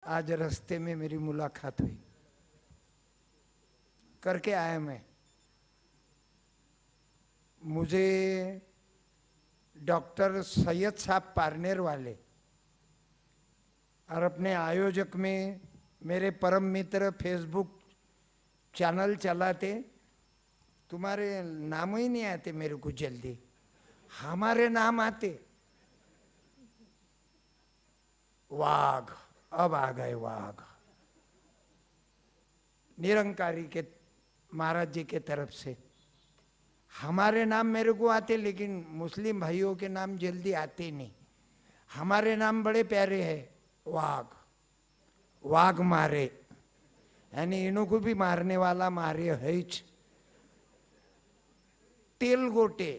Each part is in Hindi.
आज रास्ते में मेरी मुलाकात हुई, करके आया मैं। मुझे डॉक्टर सैयद साहब पारनेर वाले और अपने आयोजक में मेरे परम मित्र फेसबुक चैनल चलाते, तुम्हारे नाम ही नहीं आते मेरे को जल्दी, हमारे नाम आते। वाघ, अब आ गए वाघ, निरंकारी के महाराज जी के तरफ से हमारे नाम मेरे को आते, लेकिन मुस्लिम भाइयों के नाम जल्दी आते नहीं। हमारे नाम बड़े प्यारे हैं, वाघ, वाघ मारे, यानी इन्हों को भी मारने वाला मारे है। तेल गोटे,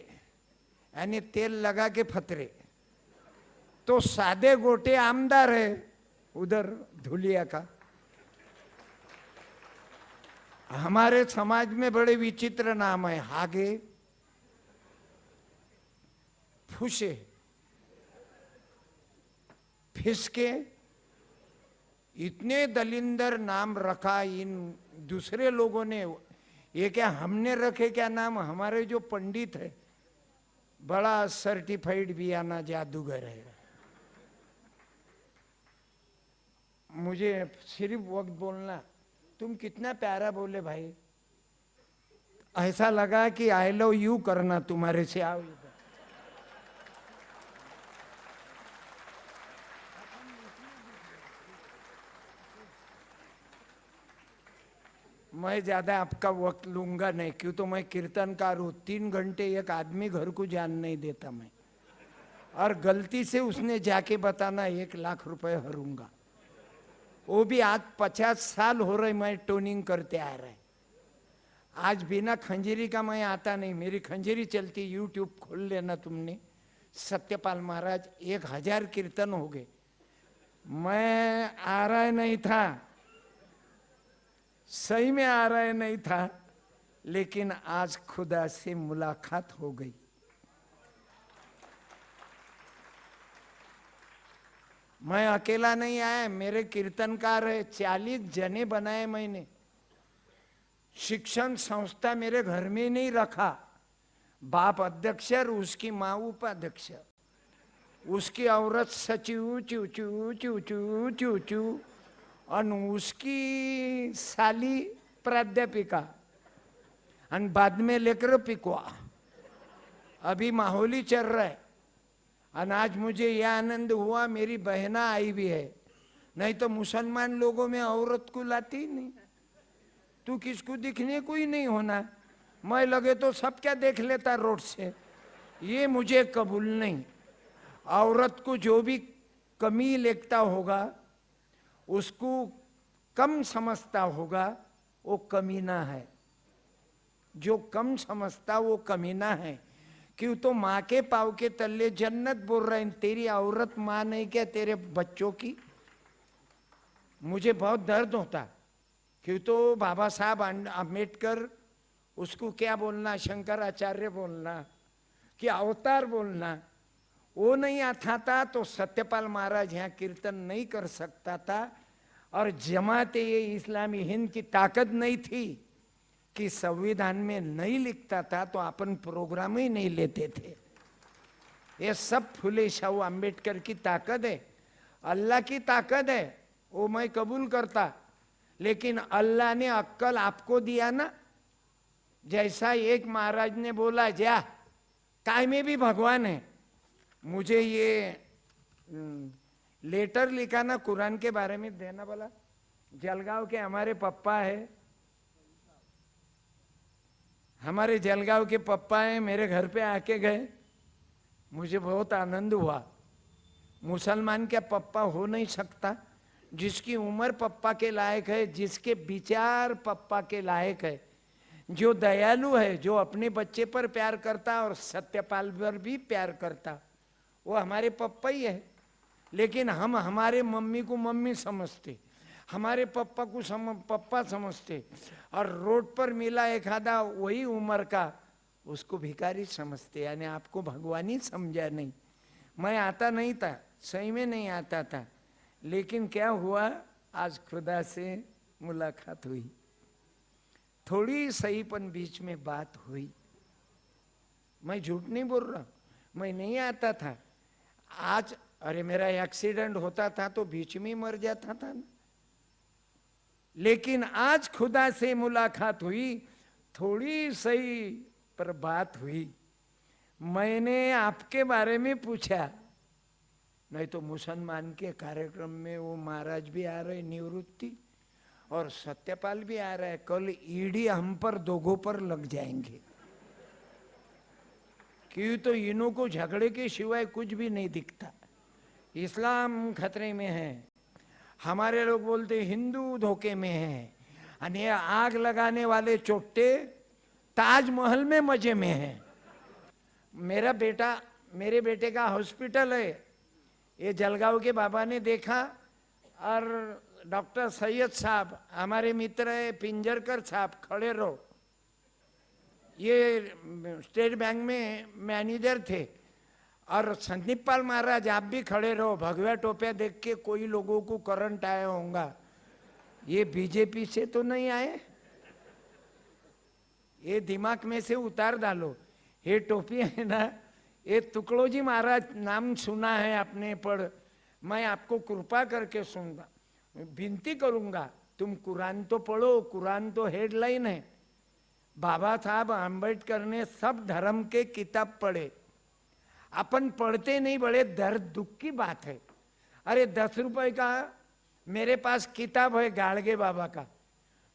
यानी तेल लगा के फतरे, तो सादे गोटे आमदार है उधर धुलिया का। हमारे समाज में बड़े विचित्र नाम है, हागे, फुसे, फिसके, इतने दलिंदर नाम रखा इन दूसरे लोगों ने। ये क्या हमने रखे क्या नाम? हमारे जो पंडित है बड़ा सर्टिफाइड बियाना जादूगर है। मुझे सिर्फ वक्त बोलना, तुम कितना प्यारा बोले भाई, ऐसा लगा कि आई लव यू करना तुम्हारे से। आओ इधर, मैं ज्यादा आपका वक्त लूंगा नहीं, क्यों तो मैं कीर्तनकार हूं। 3 घंटे एक आदमी घर को जान नहीं देता मैं, और गलती से उसने जाके बताना 1 लाख रुपए हरूंगा, वो भी आज 50 साल हो रहे मैं टोनिंग करते आ रहे। आज बिना खंजरी का मैं आता नहीं, मेरी खंजरी चलती। यूट्यूब खोल लेना तुमने, सत्यपाल महाराज 1000 कीर्तन हो गए। मैं आ रहा नहीं था, सही में आ रहा नहीं था, लेकिन आज खुदा से मुलाकात हो गई। मैं अकेला नहीं आया, मेरे कीर्तनकार है 40 जने बनाए मैंने। शिक्षण संस्था मेरे घर में नहीं रखा, बाप अध्यक्ष और उसकी माँ उपाध्यक्ष, उसकी औरत सचिव चू चू चू चू चू चू, और उसकी साली प्राध्यापिका, और बाद में लेकर पिकवा। अभी माहौल ही चल रहा है। और आज मुझे यह आनंद हुआ मेरी बहना आई भी है, नहीं तो मुसलमान लोगों में औरत को लाती नहीं। तू किसको दिखने को ही नहीं होना, मैं लगे तो सब क्या देख लेता रोड से, ये मुझे कबूल नहीं। औरत को जो भी कमी लेखता होगा, उसको कम समझता होगा, वो कमीना है। जो कम समझता वो कमीना है। क्यों तो माँ के पाँव के तले जन्नत बोल रहे हैं, तेरी औरत माँ नहीं क्या तेरे बच्चों की? मुझे बहुत दर्द होता। क्यों तो बाबा साहब अम्बेडकर, उसको क्या बोलना, शंकराचार्य बोलना कि अवतार बोलना, वो नहीं आता था तो सत्यपाल महाराज यहाँ कीर्तन नहीं कर सकता था। और जमाते इस्लामी हिंद की ताकत नहीं थी कि संविधान में नहीं लिखता था तो अपन प्रोग्राम ही नहीं लेते थे। ये सब फुले शाहू अम्बेडकर की ताकत है, अल्लाह की ताकत है, वो मैं कबूल करता। लेकिन अल्लाह ने अक्कल आपको दिया ना, जैसा एक महाराज ने बोला जा काय में भी भगवान है। मुझे ये लेटर लिखा ना कुरान के बारे में देना बोला। जलगांव के हमारे पप्पा है, हमारे जलगांव के पप्पा हैं, मेरे घर पे आके गए, मुझे बहुत आनंद हुआ। मुसलमान क्या पप्पा हो नहीं सकता? जिसकी उम्र पप्पा के लायक है, जिसके विचार पप्पा के लायक है, जो दयालु है, जो अपने बच्चे पर प्यार करता और सत्यपाल पर भी प्यार करता, वो हमारे पप्पा ही है। लेकिन हम हमारे मम्मी को मम्मी समझते, हमारे पप्पा को पप्पा समझते, और रोड पर मिला एक आधा वही उम्र का उसको भिखारी समझते, यानी आपको भगवान ही समझा नहीं। मैं आता नहीं था, सही में नहीं आता था, लेकिन क्या हुआ आज खुदा से मुलाकात हुई, थोड़ी सही पण बीच में बात हुई। मैं झूठ नहीं बोल रहा, मैं नहीं आता था आज। अरे मेरा एक्सीडेंट होता था तो बीच में मर जाता था ना। लेकिन आज खुदा से मुलाकात हुई, थोड़ी सही पर बात हुई। मैंने आपके बारे में पूछा, नहीं तो मुसलमान के कार्यक्रम में वो महाराज भी आ रहे निवृत्ति, और सत्यपाल भी आ रहा है। कल ईडी हम पर दोगों पर लग जाएंगे, क्यों तो इन्हों को झगड़े के सिवाय कुछ भी नहीं दिखता। इस्लाम खतरे में है, हमारे लोग बोलते हिंदू धोखे में है, और ये आग लगाने वाले चोट्टे ताजमहल में मजे में है। मेरे बेटे का हॉस्पिटल है, ये जलगांव के बाबा ने देखा, और डॉक्टर सैयद साहब हमारे मित्र है, पिंजरकर साहब खड़े रहो, ये स्टेट बैंक में मैनेजर थे, और संदीप पाल महाराज आप भी खड़े रहो, भगवा टोपिया देख के कोई लोगों को करंट आया होगा, ये बीजेपी से तो नहीं आए, ये दिमाग में से उतार डालो। ये टोपी है ना, ये तुकड़ोजी महाराज नाम सुना है आपने, पर मैं आपको कृपा करके सुनता, विनती करूंगा, तुम कुरान तो पढ़ो, कुरान तो हेडलाइन है। बाबा साहब आम्बेडकर ने सब धर्म के किताब पढ़े, अपन पढ़ते नहीं, बड़े दर्द दुख की बात है। अरे 10 रुपए का मेरे पास किताब है गाड़गे बाबा का,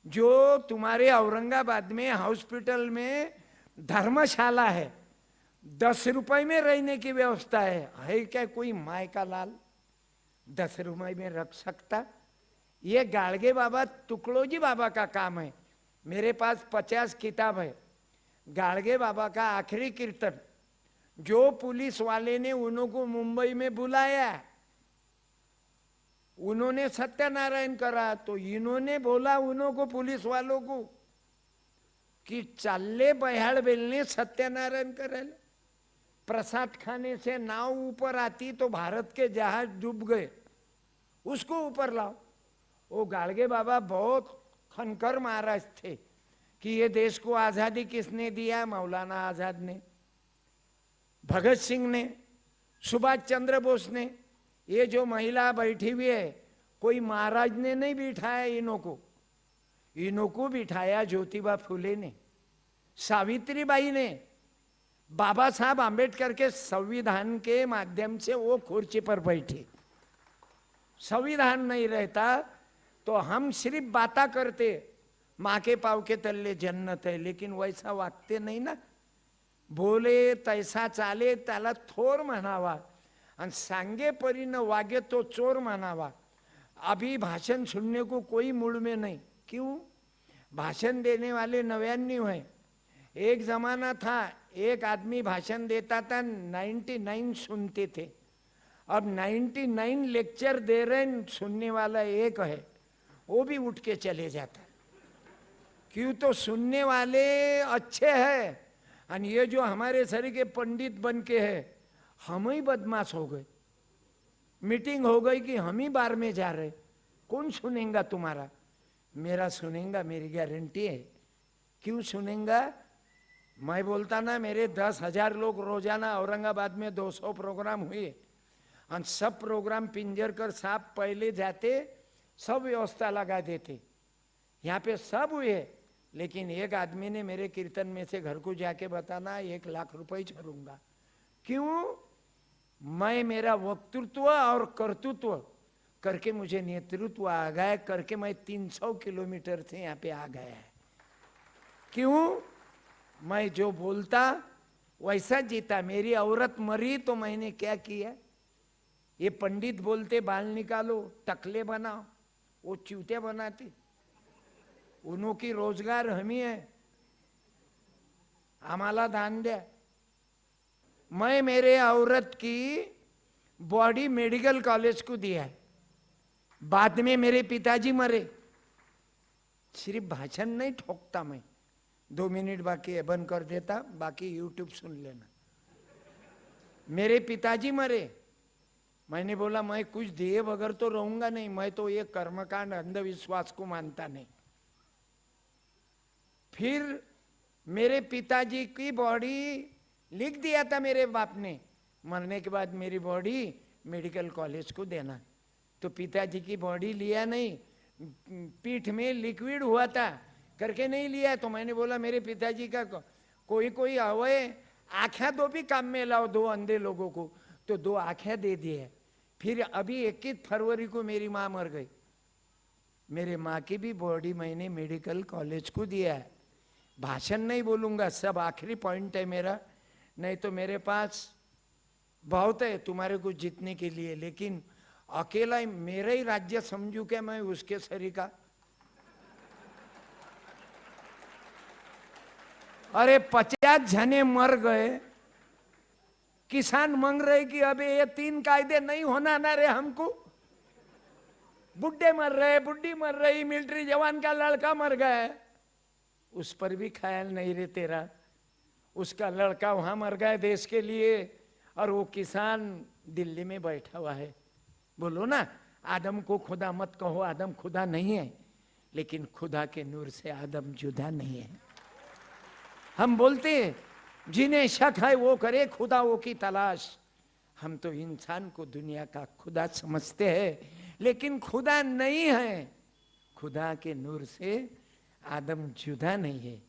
जो तुम्हारे औरंगाबाद में हॉस्पिटल में धर्मशाला है, 10 रुपए में रहने की व्यवस्था है क्या कोई माय का लाल 10 रुपए में रख सकता? ये गाड़गे बाबा तुकड़ोजी बाबा का काम है। मेरे पास 50 किताब है। गाड़गे बाबा का आखिरी कीर्तन, जो पुलिस वाले ने उनको मुंबई में बुलाया, उन्होंने सत्यनारायण करा, तो इन्होंने बोला उनको पुलिस वालों को कि चाले बहाड़ बेलने सत्यनारायण करेल। प्रसाद खाने से नाव ऊपर आती तो भारत के जहाज डूब गए, उसको ऊपर लाओ। वो गाड़गे बाबा बहुत खनकर महाराज थे कि ये देश को आजादी किसने दिया? मौलाना आजाद ने, भगत सिंह ने, सुभाष चंद्र बोस ने। ये जो महिला बैठी हुई है, कोई महाराज ने नहीं बिठाया इन्हों को बिठाया ज्योतिबा फुले ने, सावित्रीबाई ने। बाबा साहब आम्बेडकर के संविधान के माध्यम से वो कुर्सी पर बैठे। संविधान नहीं रहता तो हम सिर्फ बातें करते, माँ के पाव के तल्ले जन्नत है, लेकिन वैसा वागते नहीं ना। बोले तैसा चाले त्याला थोर म्हणावा, आणि सांगे परी न वागे तो चोर म्हणावा। अभी भाषण सुनने को कोई मूड में नहीं। क्यों? भाषण देने वाले 99 हैं। एक जमाना था एक आदमी भाषण देता था, 99 सुनते थे। अब 99 लेक्चर दे रहे, सुनने वाला एक है, वो भी उठ के चले जाता। क्यों? तो सुनने वाले अच्छे हैं, और ये जो हमारे शरीर के पंडित बन के है, हम ही बदमाश हो गए। मीटिंग हो गई कि हम ही बार में जा रहे, कौन सुनेगा तुम्हारा? मेरा सुनेगा, मेरी गारंटी है। क्यों सुनेगा? मैं बोलता ना, मेरे 10,000 लोग रोजाना औरंगाबाद में 200 प्रोग्राम हुए, और सब प्रोग्राम पिंजरकर साहब पहले जाते, सब व्यवस्था लगा देते। यहाँ पे सब हुए, लेकिन एक आदमी ने मेरे कीर्तन में से घर को जाके बताना 1 लाख रुपए छोड़ूंगा। क्यों? मैं मेरा वक्तृत्व और कर्तृत्व करके मुझे नेतृत्व आ गया, करके मैं 300 किलोमीटर से यहाँ पे आ गया है। क्यों? मैं जो बोलता वैसा जीता। मेरी औरत मरी तो मैंने क्या किया? ये पंडित बोलते बाल निकालो, टकले बनाओ, वो चूते बनाते। उनकी रोजगार हमी है, आम्हाला दान द्या। मैं मेरे औरत की बॉडी मेडिकल कॉलेज को दिया है। बाद में मेरे पिताजी मरे। सिर्फ भाषण नहीं ठोकता मैं। 2 मिनट बाकी है, बंद कर देता, बाकी यूट्यूब सुन लेना। मेरे पिताजी मरे, मैंने बोला मैं कुछ दिए बगैर तो रहूंगा नहीं, मैं तो ये कर्मकांड अंधविश्वास को मानता नहीं। फिर मेरे पिताजी की बॉडी लिख दिया था मेरे बाप ने, मरने के बाद मेरी बॉडी मेडिकल कॉलेज को देना। तो पिताजी की बॉडी लिया नहीं, पीठ में लिक्विड हुआ था करके नहीं लिया। तो मैंने बोला मेरे पिताजी का कोई कोई अवय आँखें दो भी काम में लाओ, दो अंधे लोगों को, तो दो आँखें दे दिए। फिर अभी 21 फरवरी को मेरी माँ मर गई। मेरे माँ की भी बॉडी मैंने मेडिकल कॉलेज को दिया है। भाषण नहीं बोलूँगा, सब आखिरी पॉइंट है मेरा, नहीं तो मेरे पास बहुत है तुम्हारे को जीतने के लिए, लेकिन अकेला मेरा ही राज्य समझू क्या मैं उसके सरी का। अरे 50 जने मर गए, किसान मांग रहे कि अबे ये 3 कायदे नहीं होना ना रे हमको। बुढ़े मर रहे, बुढ़ी मर रही, मिलिट्री जवान का लड़का मर गया, उस पर भी ख्याल नहीं रे तेरा। उसका लड़का वहां मर गया देश के लिए, और वो किसान दिल्ली में बैठा हुआ है। बोलो ना, आदम को खुदा मत कहो, आदम खुदा नहीं है, लेकिन खुदा के नूर से आदम जुदा नहीं है। हम बोलते जिन्हें शक है वो करे खुदाओं की तलाश। हम तो इंसान को दुनिया का खुदा समझते हैं, लेकिन खुदा नहीं है। खुदा के नूर से आदम जुदा नहीं है।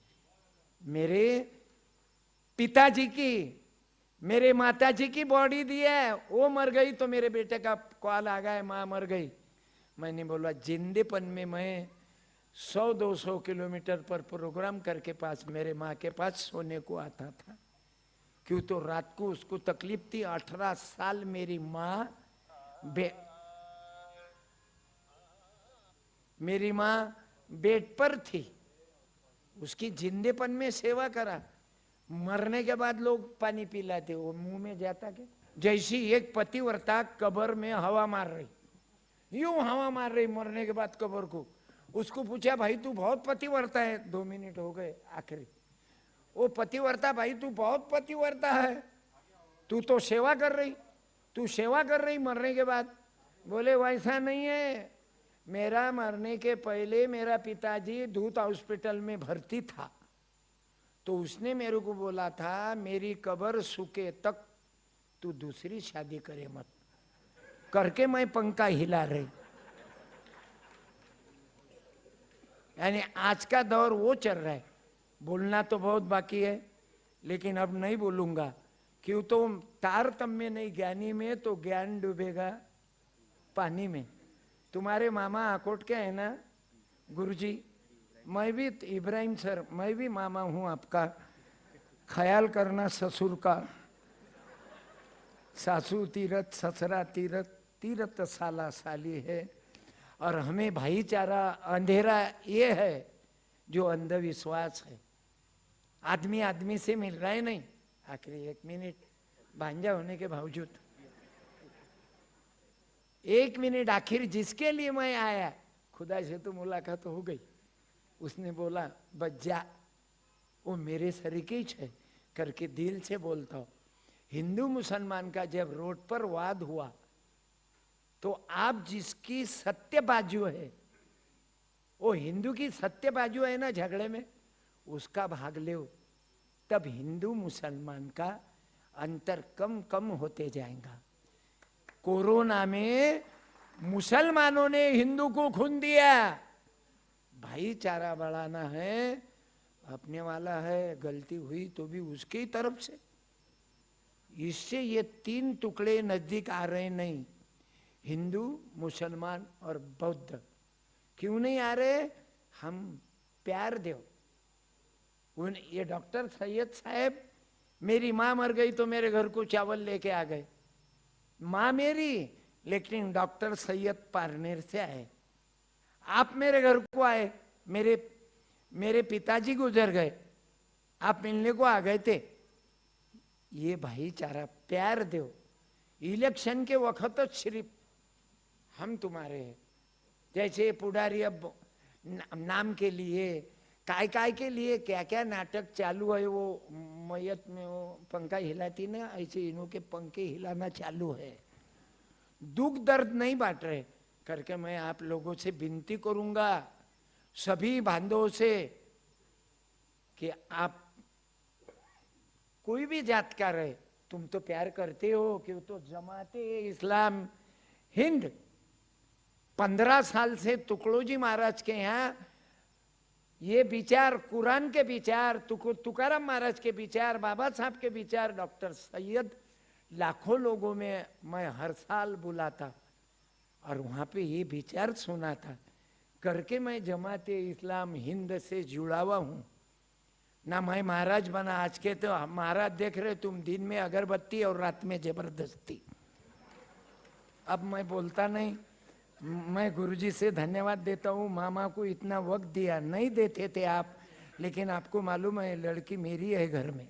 मेरे पिताजी की, मेरे माताजी की बॉडी दी है, वो मर गई तो मेरे बेटे का कॉल आ गया माँ मर गई। मैंने बोला जिंदेपन में मैं 100-200 किलोमीटर पर प्रोग्राम करके पास मेरे माँ के पास सोने को आता था। क्यों? तो रात को उसको तकलीफ थी। 18 साल मेरी माँ बेड पर थी, उसकी जिंदेपन में सेवा करा। मरने के बाद लोग पानी पिलाते, वो मुंह में जाता क्या? जैसी एक पतिव्रता कब्र में हवा मार रही, यूं हवा मार रही मरने के बाद कब्र को। उसको पूछा भाई तू बहुत पतिव्रता है, 2 मिनट हो गए आखिरी। वो पतिव्रता, भाई तू बहुत पतिव्रता है, तू तो सेवा कर रही, तू सेवा कर रही मरने के बाद। बोले वैसा नहीं है, मेरा मरने के पहले मेरा पिताजी दूत हॉस्पिटल में भर्ती था, तो उसने मेरे को बोला था मेरी कब्र सूखे तक तू दूसरी शादी करे मत, करके मैं पंखा हिला रही। यानी आज का दौर वो चल रहा है। बोलना तो बहुत बाकी है, लेकिन अब नहीं बोलूंगा। क्यों? तो तारतम्य नहीं ज्ञानी में, तो ज्ञान डूबेगा पानी में। तुम्हारे मामा आकोट के है ना गुरुजी, मैं भी इब्राहिम सर, मैं भी मामा हूँ आपका। ख्याल करना ससुर का, सासू तीरथ ससुरा तीरथ, तीरथ साला साली है। और हमें भाईचारा अंधेरा ये है जो अंधविश्वास है। आदमी आदमी से मिल रहा है नहीं। आखिरी 1 मिनट, भांजा होने के बावजूद 1 मिनट, आखिर जिसके लिए मैं आया, खुदा से तो मुलाकात हो गई। उसने बोला बच्चा वो मेरे सरीके ही है करके दिल से बोलता हूँ। हिंदू मुसलमान का जब रोड पर वाद हुआ, तो आप जिसकी सत्य बाजू है, वो हिंदू की सत्य बाजू है ना झगड़े में, उसका भाग ले, तब हिंदू मुसलमान का अंतर कम कम होते जाएगा। कोरोना में मुसलमानों ने हिंदू को खून दिया। भाईचारा बढ़ाना है, अपने वाला है, गलती हुई तो भी उसकी तरफ से। इससे ये 3 टुकड़े नजदीक आ रहे नहीं, हिंदू मुसलमान और बौद्ध। क्यों नहीं आ रहे? हम प्यार दो। ये डॉक्टर सैयद साहब, मेरी माँ मर गई तो मेरे घर को चावल लेके आ गए। माँ मेरी, लेकिन डॉक्टर सैयद पारनेर से आए। आप मेरे घर को आए, मेरे पिताजी गुजर गए, आप मिलने को आ गए थे। ये भाईचारा, प्यार दो। इलेक्शन के वक्त सिर्फ हम तुम्हारे हैं। जैसे पुडारी अब नाम के लिए, काय के लिए क्या क्या नाटक चालू है। वो मैयत में वो पंखा हिलाती ना, ऐसे इन्हों के पंखे हिलाना चालू है। दुख दर्द नहीं बांट रहे करके मैं आप लोगों से विनती करूंगा, सभी बांधवों से, कि आप कोई भी जात का रहे, तुम तो प्यार करते हो कि तो जमाते इस्लाम हिंद 15 साल से तुकडोजी महाराज के यहाँ ये विचार, कुरान के विचार, तुकाराम महाराज के विचार, बाबा साहब के विचार, डॉक्टर सैयद, लाखों लोगों में मैं हर साल बुलाता और वहाँ पे ये विचार सुना था करके मैं जमाते इस्लाम हिंद से जुड़ा हुआ हूँ ना। मैं महाराज बना आज के, तो महाराज देख रहे तुम दिन में अगरबत्ती और रात में जबरदस्ती। अब मैं बोलता नहीं, मैं गुरुजी से धन्यवाद देता हूँ, मामा को इतना वक्त दिया, नहीं देते थे आप, लेकिन आपको मालूम है लड़की मेरी है घर में।